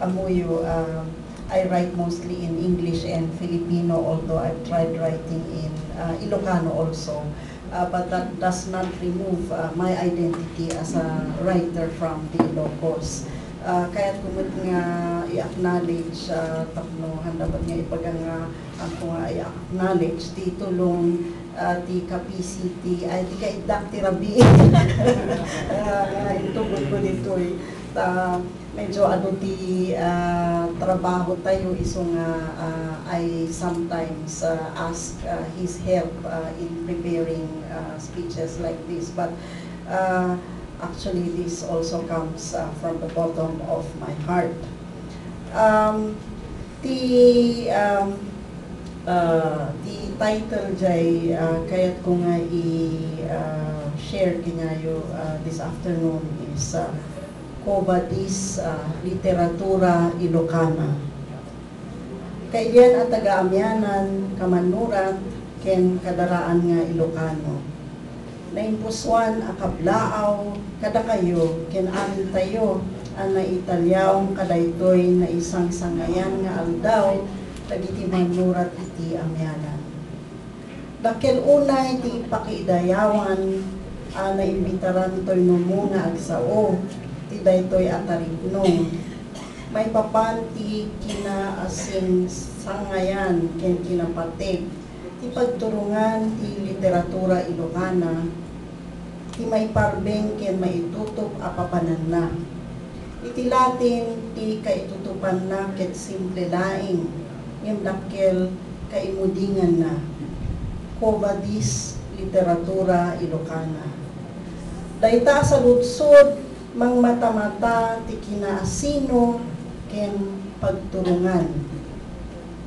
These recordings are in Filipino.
amuyo, I write mostly in English and Filipino, although I've tried writing in Ilocano also. But that does not remove my identity as a writer from the Ilocos. Kaya't kumot nga i-acknowledge, tapno handapat nga ipagang ako nga i-acknowledge di tulong di ka-PCT, ay di ka-idak tirabi. Itugod ko dito medyo ano di trabaho tayo isong I sometimes ask his help in preparing speeches like this, but actually this also comes from the bottom of my heart. The title jay kayat ko nga i-share kinyayo this afternoon is Covadis Literatura Ilocana. Kaiyan at taga-amyanan, kamanurat, ken kadaraan nga Ilocano. Naimpuswan akablaaw, kada kayo, ken amin tayo, na Italyaw kadaytoy na isang sangayan nga aldaw, dagiti manurat iti amyanan. Dakil unay ti pakidayawan, na imbitaran to'y numuna agsao, ti daytoy atarigno. May papanti kinaasing sangayan ken kinapatig ti pagturungan ti literatura Ilocana, ti may parbeng ken maitutup apapanan na. Iti Latin ti kaitutupan na ket simple laing ngem dakkel kaimudingan na. Covadis Literatura Ilocana. Dayta sa lutsod mang mata-mata ti kinaasino ken pagturungan.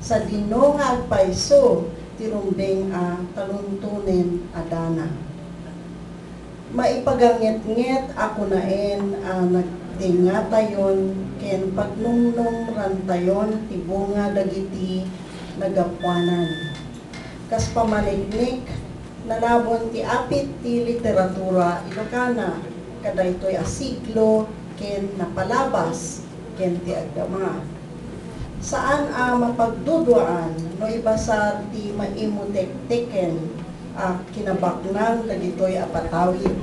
Sa dino nga agpayso ti rumbeng taluntunen adana. Maipaganget-nget ako naen nagtingatayon ken pagnumnum rantayon ti bunga dagiti nagapuanan. Kas pamalignik nalabon ti apit ti literatura Ilocana, kadaytoy asiglo ken napalabas ken ti agdama. Saan mapagduduan no ibasar ti maimutek-teken kinabaknang dagitoy apatawid.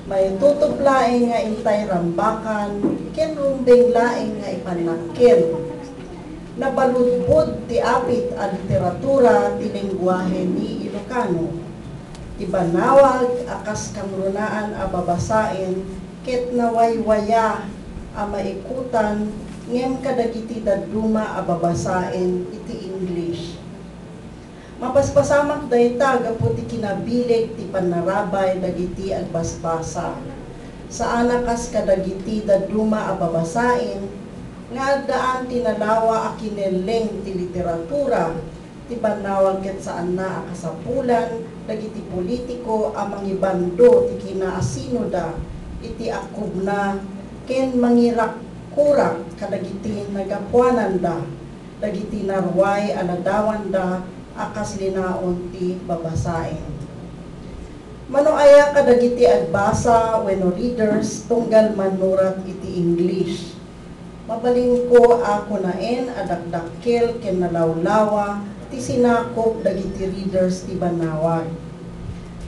May tutublaeng nga intay rambakan ken rumbeng laeng nga ipanakkel. Nabaludbod ti apit a literatura ti lengguwahe ni Ilocano. Ibanawag akas kamrunaan a babasain ket nawaywaya a maikutan ngem kadagiti daduma a babasain iti English. Mapaspasamak dayta gapu ti kinabilig ti panarabay dagiti agbasbasa. Saan akas kadagiti daduma a babasain nga agdaan tinalawa a kineleng ti literatura ti banawag ket saan na akasapulan dagiti politiko amang ibando ti kinaasino da iti akubna ken mangirak-kurak kadagiti nagapuanan da dagiti narway aladawan da akas linaon ti babasain. Manoaya kadagiti agbasa wenno readers tunggal manurat iti English. Mabalin ko ako naen adakdakkel ken nalawlawa ti sinakop dagiti readers ti banawag.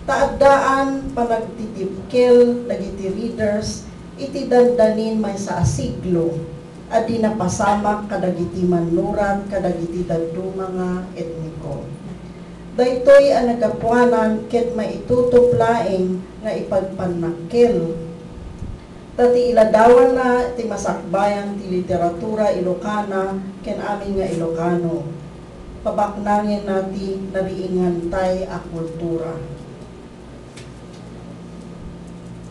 Taagdaan panagtitipkel dagiti readers iti dandanin may sa asiglo adi napasamak kadagiti manurat kadagiti daduma nga etniko. Daytoy ang nagapuanan ket maitutuplaeng nga ipagpanakkel. Tati iladawan na ti masakbayan ti literatura Ilocana ken amin nga Ilocano. Pabaknangin nati nariingantay a kultura.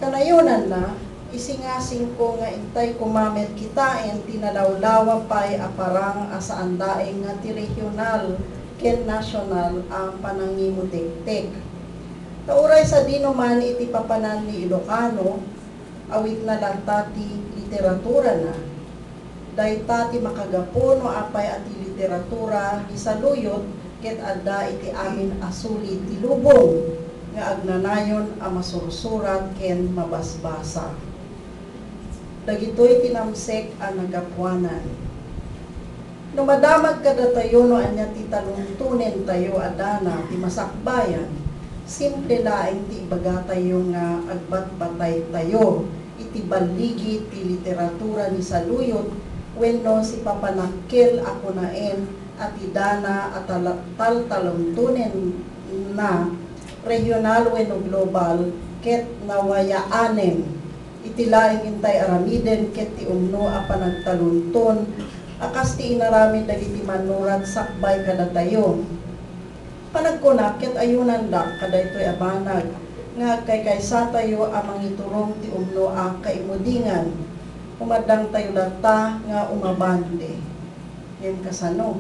Kanayunan na, isingasing ko nga intay kumamet kitain tinalawlawa pay aparang asaandaeng nga ti regional ken national ang panangimutek-tek. Tauray sa dinuman iti papanan ni Ilocano, awit na lanta ti literatura na. Dayta ti makagapono apay at literatura gisaluyot ket adda iti amin asuli ti lubong nga agnanayon a masursurat ken mabasbasa. dagitoy tinamsek ang nagapuanan. No madamag kada tayo no anya ti taluntunen tayo adana ti masakbayan, simple laing ti ibaga tayo nga agbatbatay tayo, iti baligi ti literatura ni saluyot, wenno si papanakkel ako naen at idana at taltaluntunen na regional wenno global ket nawayaanen iti laing intay aramiden ket ti umno a panagtalunton akas ti inarami dagiti manurat sakbay kada tayo. Panagkunak ket ayunan da kada ito'y abanag nga kaysa tayo amang iturong ti umno a kaimudingan umadang tayo lata nga umabande. Yan kasano.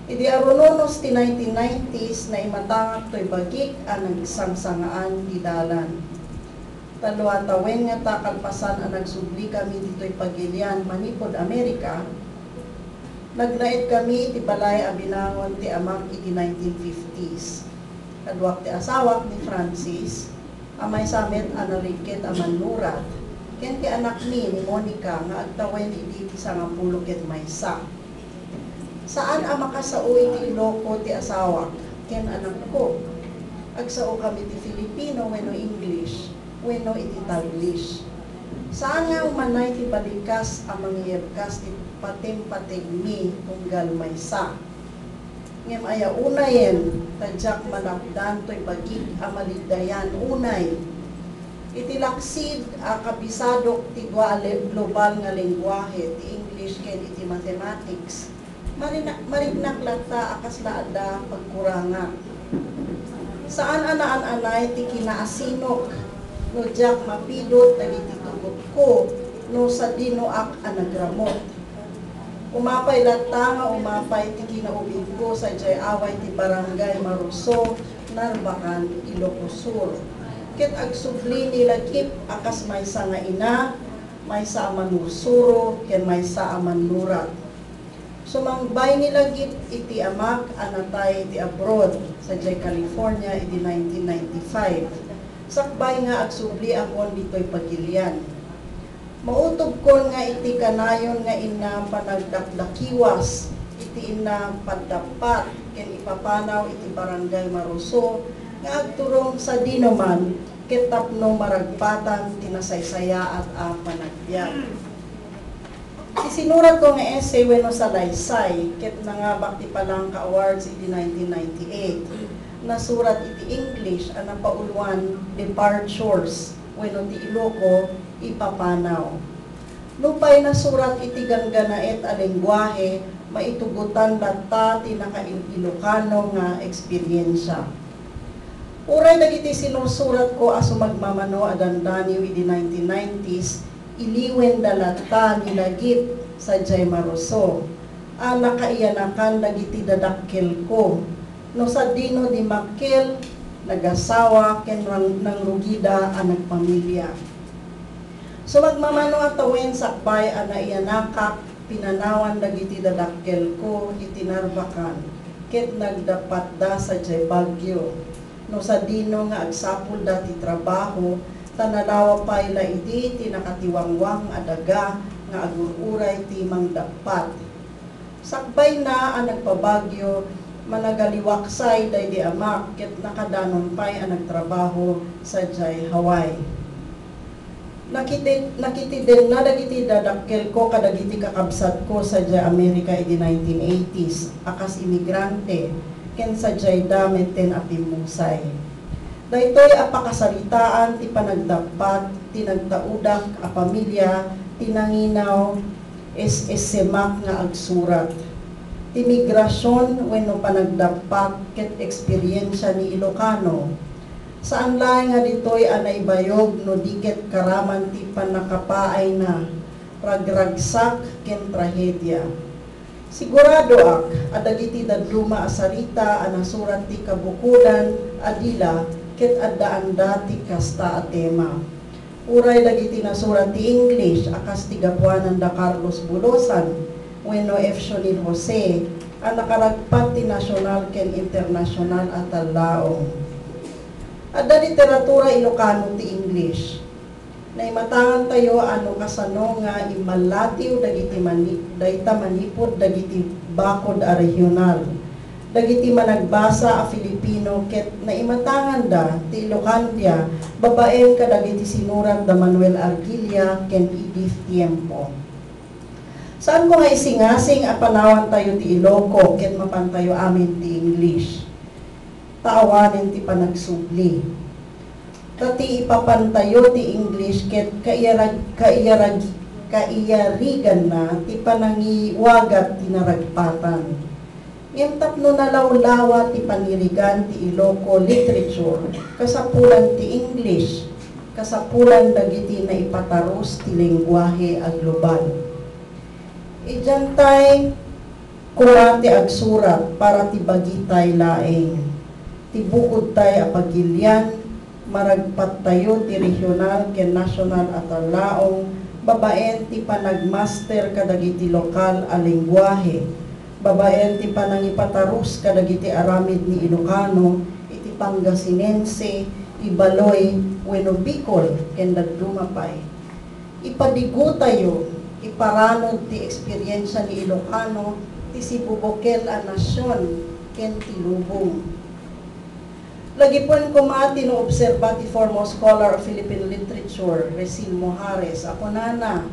Idi arunonos ti 1990s na imatangak to'y bagik ang nagsangsangaan ti dalan. Taluatawen nga takalpasan ang nagsubli kami dito'y pagilian manipod Amerika. Nagnait kami ti balay abinangon ti amang iti 1950s. Kadwak ti asawak ni Francis, amay samet analikit aman nurat. Ken ti anak ni Monica nga agtawen iti ti 10 ket maysa. Saan ang makasao iti Iloko ti asawak? Ken anak ko. Agsao kami ti Filipino wenno English, wenno iti Taglish. Saan nga umanay ti balikas ang mangyebkas ti patim-pating mi tunggal maysa. Ngem aya unayen, tadyak manapdan to'y bagig amalidayan unay. Iti laksid a kabisadok ti global nga lengguwahe, ti English ken iti mathematics. Marignak lata akas laada pagkuranga. Saan anaan-anay ti kinaasinok, no jak mapidot dagiti tugot ko, no sa dinoak anagramot. Umapay lata nga umapay ti kinaubig ko sa jay away ti barangay Maruso, Narbacan, Ilocos Sur. Ket agsubli nilagip akas maysa nga ina, maysa aman nusuro, ken maysa aman nurat. Sumangbay nilagip iti amak anatay iti abroad sa jay California iti 1995. Sakbay nga agsubli akon dito'y pagilian. Mautob ko nga iti kanayon nga ina panagdakdakiwas, iti ina padapat, ken ipapanaw iti barangay Maruso, nga agturong sa dinoman, ket tapno maragpatan, tinasaysaya at panagbiag. Isinurat ko nga essay wenno sa Laysay, ket nangabak ti Palangka Awards iti 1998. Nasurat iti English, ang napauluan, Departures, wenno ti Iloco, ipapanaw. Lupay nasurat iti gangganaet a lengguwahe, maitugutan lata ti naka-Ilocano nga eksperyensya. Uray dagiti sinusurat ko aso magmamano adandaniw iti 1990s, iliwen dalata nilagip sa jay Maruso. Nakaiyanakan dagiti dadakkel ko. No sa dino di makkel, nagasawa, ken nang rugida ang nagpamilya. So magmamano at tawen sakbay anaiyanakak, pinanawan dagiti dadakkel ko, iti Narbacan, ket nagdapat da sa jay Baguio. No sa dino nga agsapul dati trabaho, tanalawa pay laidi ti nakatiwangwang adaga nga agururay ti mangdapat. Sakbay na ang nagpabagyo, managaliwaksay daydi amak, ket nakadanon pay ang nagtrabaho sa jay Hawaii. Nakiti din na dagiti dadakkel ko kadagiti kakabsat ko sa jay Amerika iti 1980s, akas imigrante, ken sa jay dameten apimusay. Daytoy apakasalitaan ti panagdapat, tinagtaudak a pamilya, tinanginaw, semak nga agsurat. Imigrasyon wenno panagdapat ket eksperyensya ni Ilocano. Saan laeng nga ditoy anaybayog no diket karaman ti panakapaay na ragragsak ken trahedya. Sigurado ak adagiti daduma asarita anasurat ti kabukudan adila ket addaan dati kasta a tema. Uray dagiti nasurat ti English akas ti gapuanan da Carlos Bulosan wenno F. Shonil Jose ang nakaragpat ti nasyonal ken internasyonal at talaong. Adda literatura Ilocano ti English. Naimatangan tayo ano kasano nga imalatiw dagiti dayta manipod dagiti bakod a regional. Dagiti managbasa a Filipino ket naimatangan da ti Ilocandia babaen kadagiti sinurat da Manuel Argilia ken Edith Tiempo. Saan ko nga isingasing a panawan tayo ti Iloco ket mapantayo amin ti English. Taawanin ti panagsubli. Tati ipapantayo ti English ket kaiyarigan na ti panangiwagat ti naragpatan. Ngem tapno nalawlawa ti panirigan ti Iloco literature kasapulan ti English kasapulan dagiti na ipataros ti lengguwahe a global. Ijantay kumati ag surat para ti bagitay laeng. Ti bukod tay a pagilyan maragpat tayo ti regional ken national at laong babaen ti panagmaster kadagiti lokal a lengguwahe, babaen ti panangipatarus kadagiti aramid ni Ilocano, iti Pangasinense, Ibaloy, wenno Bicol ken dadumapay. Ipadigo tayo, iparanod ti eksperyensya ni Ilocano ti sibubokel a nasyon ken ti lubong. Lagi po kumati no obserba ti foremost scholar of Philippine literature, Resil Mojares. Ako nana,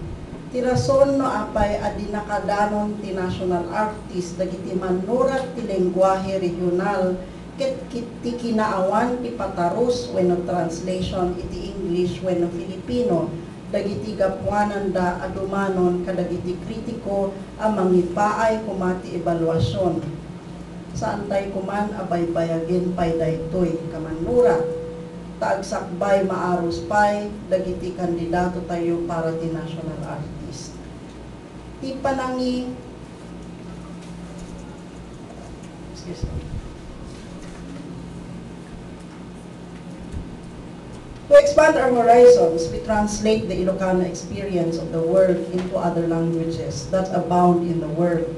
ti rason no apay adi nakadanon ti national artist, dagiti manurat ti lengguwahe regional, ket ti kinaawan ti patarus wenno translation iti English wenno Filipino, dagiti gapuanan da adumanon kadagiti kritiko a mangipaay kumati ebaluasyon. Saan tayo kuman abay bayagin pay daytoy kamanura. Taagsakbay maaros pay dagiti kandidato tayo para ti national artist. Ti panangi To expand our horizons, we translate the Ilocano experience of the world into other languages that abound in the world.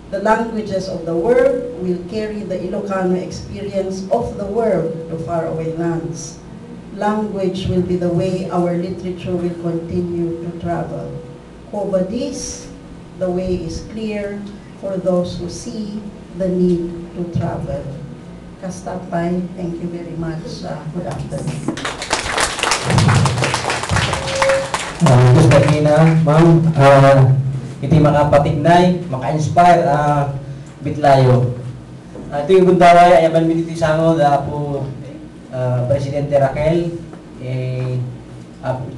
The languages of the world will carry the Ilocano experience of the world to faraway lands. Language will be the way our literature will continue to travel. Kobadis, the way is clear for those who see the need to travel. Kastapay, thank you very much. Good afternoon. Gusto na, ma'am, iti makapatignay, maka-inspire bitlayo. Ito yung bundaway, ayaban mi dito sango da po Presidente Raquel,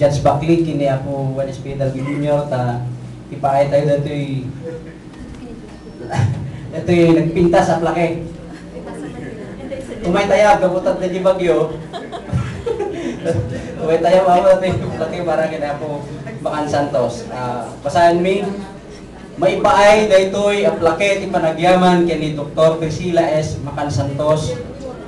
Judge Buckley, kini ako Juan Espinal Jr. ta ipaay tayo dato'y ito'y nagpinta sa plake. Kumay tayab, kaputat na di bagyo. Kumay tayab ako dato'y plake para kina po Bacan Santos. Basahan mi, maipaay daytoy a plake ti panagyaman kini Dr. Priscilla S. Bacan Santos,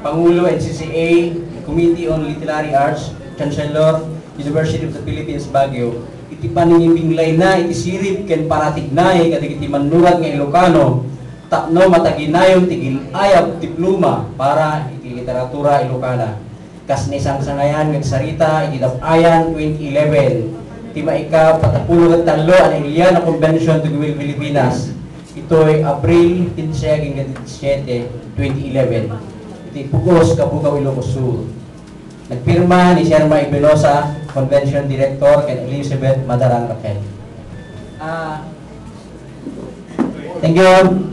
Pangulo NCCA, Committee on Literary Arts, Chancellor, University of the Philippines, Baguio. Iti paningibinglay na, iti sirip ken paratignay kadagiti manurat nga Ilocano, tapno mataginayon tigil ayab ti pluma para iti literatura Ilocana. Kas ni sang-sangayan ng sarita, iti dapayan 2011. Ti maika patapulog at talo ang Iliana Convention to Gawil Pilipinas. Ito ay April 15 17, 2011. Iti Pugos, Kabugaw, Ilocos Sur. Nagpirma ni Sherma Ibelosa, Convention Director, and Elizabeth Madarang Raquel. Thank you.